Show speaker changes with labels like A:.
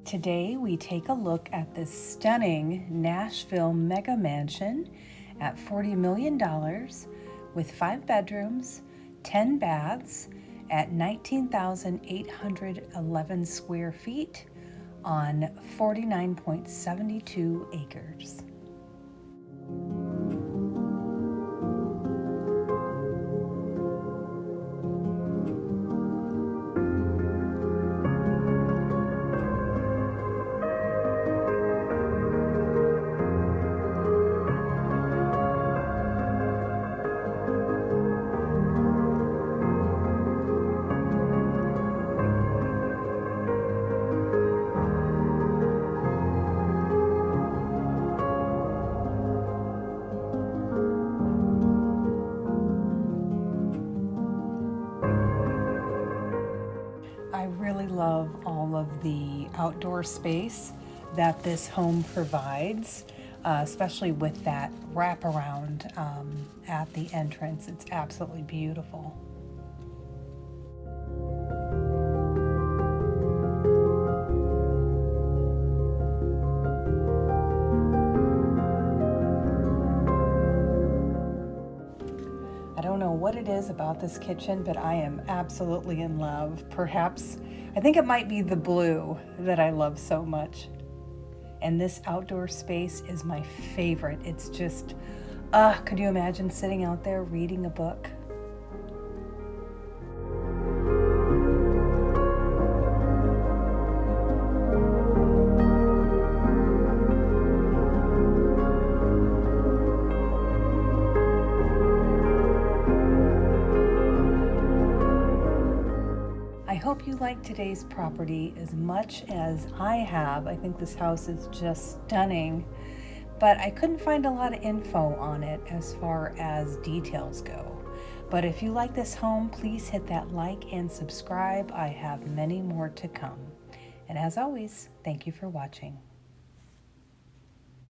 A: Today we take a look at this stunning Nashville mega mansion at $40 million with 5 bedrooms, 10 baths at 19,811 square feet on 49.72 acres. I really love all of the outdoor space that this home provides, especially with that wraparound at the entrance. It's absolutely beautiful. I don't know what it is about this kitchen, but I am absolutely in love. Perhaps, I think it might be the blue that I love so much. And this outdoor space is my favorite. It's just, could you imagine sitting out there reading a book? I hope you like today's property as much as I have. I think this house is just stunning, but I couldn't find a lot of info on it as far as details go. But if you like this home, please hit that like and subscribe. I have many more to come. And as always, thank you for watching.